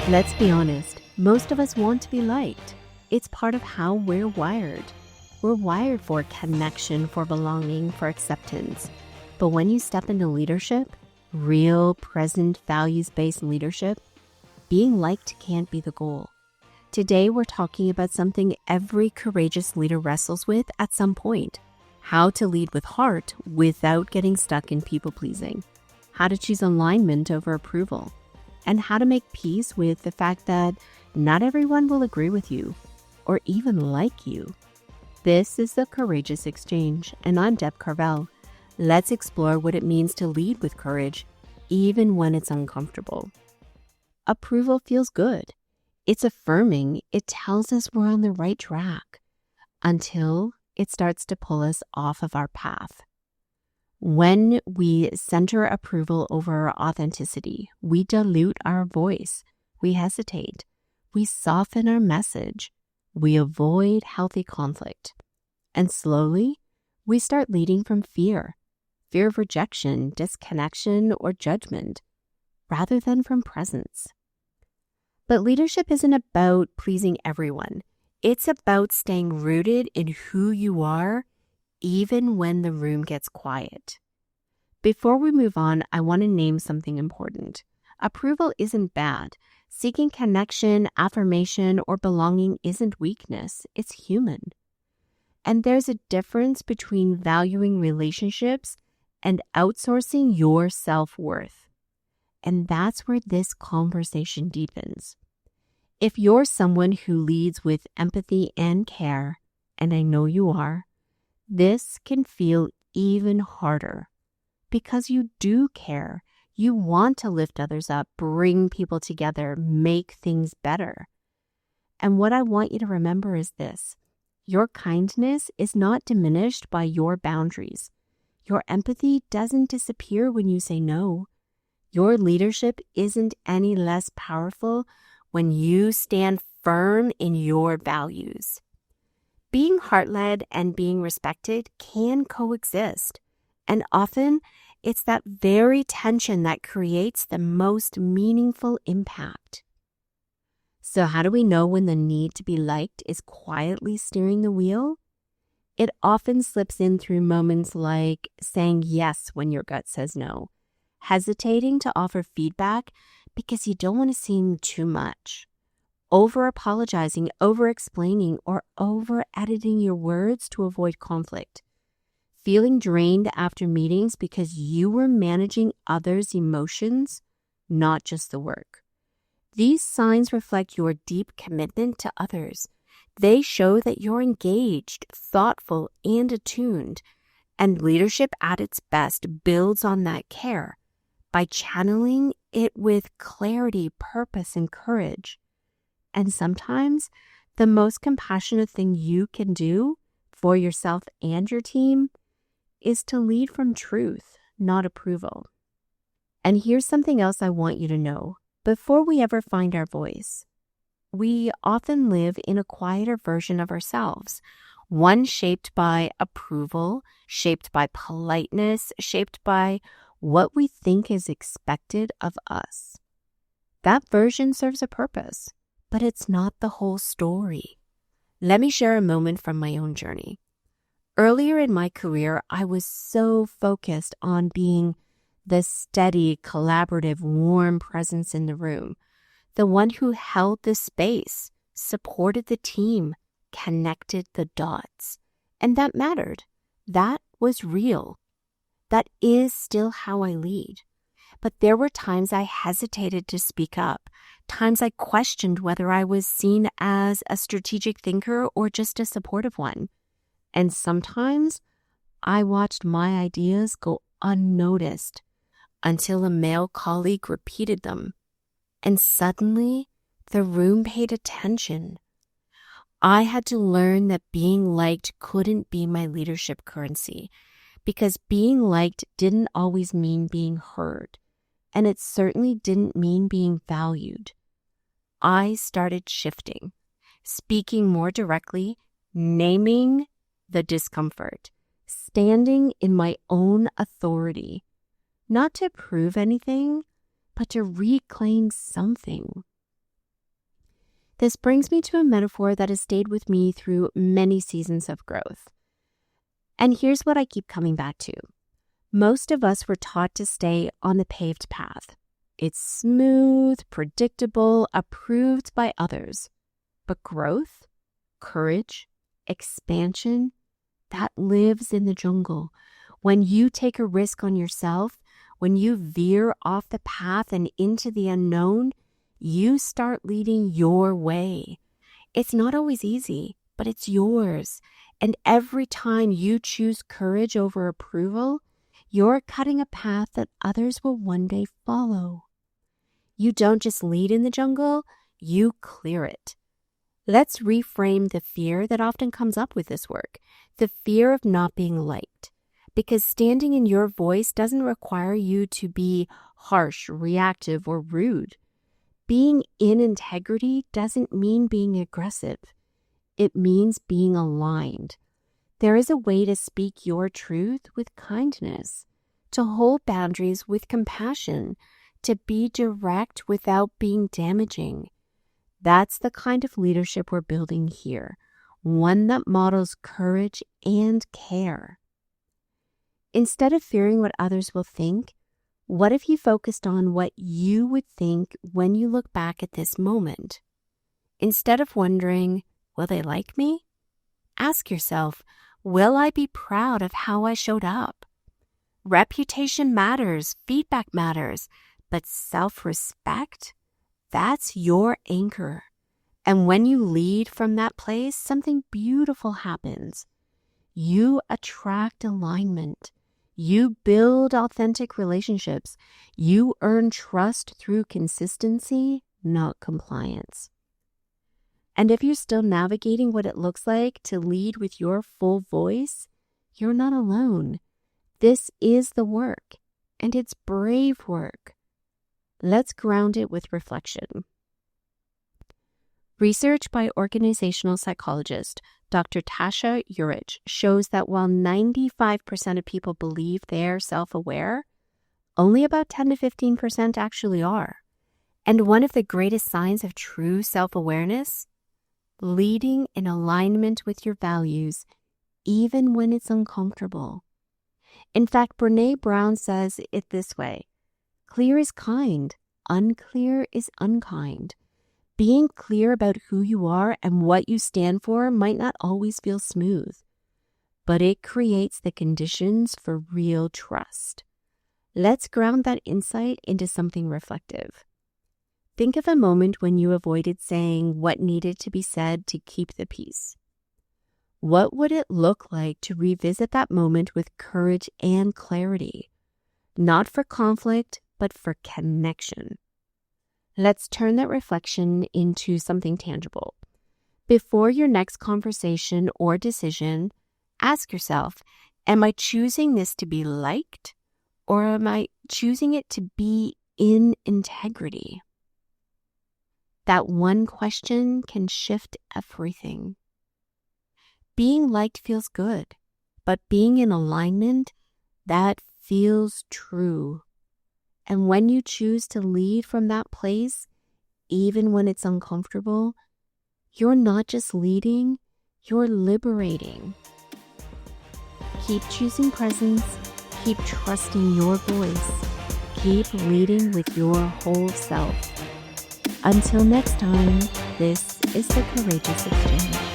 Let's be honest, most of us want to be liked. It's part of how we're wired. We're wired for connection, for belonging, for acceptance. But when you step into leadership, real, present, values-based leadership, being liked can't be the goal. Today, we're talking about something every courageous leader wrestles with at some point: how to lead with heart without getting stuck in people-pleasing, how to choose alignment over approval, and how to make peace with the fact that not everyone will agree with you or even like you. This is The Courageous Exchange, and I'm Deb Carville. Let's explore what it means to lead with courage, even when it's uncomfortable. Approval feels good. It's affirming. It tells us we're on the right track until it starts to pull us off of our path. When we center approval over authenticity, we dilute our voice, we hesitate, we soften our message, we avoid healthy conflict, and slowly we start leading from fear of rejection, disconnection, or judgment, rather than from presence. But leadership isn't about pleasing everyone. It's about staying rooted in who you are, even when the room gets quiet. Before we move on, I want to name something important. Approval isn't bad. Seeking connection, affirmation, or belonging isn't weakness. It's human. And there's a difference between valuing relationships and outsourcing your self-worth. And that's where this conversation deepens. If you're someone who leads with empathy and care, and I know you are, this can feel even harder because you do care. You want to lift others up, bring people together, make things better. And what I want you to remember is this: your kindness is not diminished by your boundaries. Your empathy doesn't disappear when you say no. Your leadership isn't any less powerful when you stand firm in your values. Being heart-led and being respected can coexist. And often, it's that very tension that creates the most meaningful impact. So how do we know when the need to be liked is quietly steering the wheel? It often slips in through moments like saying yes when your gut says no, hesitating to offer feedback because you don't want to seem too much, over-apologizing, over-explaining, or over-editing your words to avoid conflict, feeling drained after meetings because you were managing others' emotions, not just the work. These signs reflect your deep commitment to others. They show that you're engaged, thoughtful, and attuned, and leadership at its best builds on that care by channeling it with clarity, purpose, and courage. And sometimes the most compassionate thing you can do for yourself and your team is to lead from truth, not approval. And here's something else I want you to know. Before we ever find our voice, we often live in a quieter version of ourselves, one shaped by approval, shaped by politeness, shaped by what we think is expected of us. That version serves a purpose, but it's not the whole story. Let me share a moment from my own journey. Earlier in my career, I was so focused on being the steady, collaborative, warm presence in the room, the one who held the space, supported the team, connected the dots. And that mattered. That was real. That is still how I lead. But there were times I hesitated to speak up, times I questioned whether I was seen as a strategic thinker or just a supportive one. And sometimes I watched my ideas go unnoticed until a male colleague repeated them. And suddenly, the room paid attention. I had to learn that being liked couldn't be my leadership currency, because being liked didn't always mean being heard, and it certainly didn't mean being valued. I started shifting, speaking more directly, naming the discomfort, standing in my own authority, not to prove anything, but to reclaim something. This brings me to a metaphor that has stayed with me through many seasons of growth. And here's what I keep coming back to. Most of us were taught to stay on the paved path. It's smooth, predictable, approved by others. But growth, courage, expansion, that lives in the jungle. When you take a risk on yourself, when you veer off the path and into the unknown, you start leading your way. It's not always easy, but it's yours. And every time you choose courage over approval, you're cutting a path that others will one day follow. You don't just lead in the jungle, you clear it. Let's reframe the fear that often comes up with this work, the fear of not being liked. Because standing in your voice doesn't require you to be harsh, reactive, or rude. Being in integrity doesn't mean being aggressive. It means being aligned. There is a way to speak your truth with kindness, to hold boundaries with compassion, to be direct without being damaging. That's the kind of leadership we're building here, one that models courage and care. Instead of fearing what others will think, what if you focused on what you would think when you look back at this moment? Instead of wondering, will they like me? Ask yourself, will I be proud of how I showed up? Reputation matters, feedback matters, but self-respect, that's your anchor. And when you lead from that place, something beautiful happens. You attract alignment. You build authentic relationships. You earn trust through consistency, not compliance. And if you're still navigating what it looks like to lead with your full voice, you're not alone. This is the work, and it's brave work. Let's ground it with reflection. Research by organizational psychologist Dr. Tasha Eurich shows that while 95% of people believe they're self-aware, only about 10 to 15% actually are. And one of the greatest signs of true self-awareness, leading in alignment with your values, even when it's uncomfortable. In fact, Brené Brown says it this way: clear is kind, unclear is unkind. Being clear about who you are and what you stand for might not always feel smooth, but it creates the conditions for real trust. Let's ground that insight into something reflective. Think of a moment when you avoided saying what needed to be said to keep the peace. What would it look like to revisit that moment with courage and clarity? Not for conflict, but for connection. Let's turn that reflection into something tangible. Before your next conversation or decision, ask yourself, am I choosing this to be liked, or am I choosing it to be in integrity? That one question can shift everything. Being liked feels good, but being in alignment, that feels true. And when you choose to lead from that place, even when it's uncomfortable, you're not just leading, you're liberating. Keep choosing presence, keep trusting your voice, keep leading with your whole self. Until next time, this is the Courageous Exchange.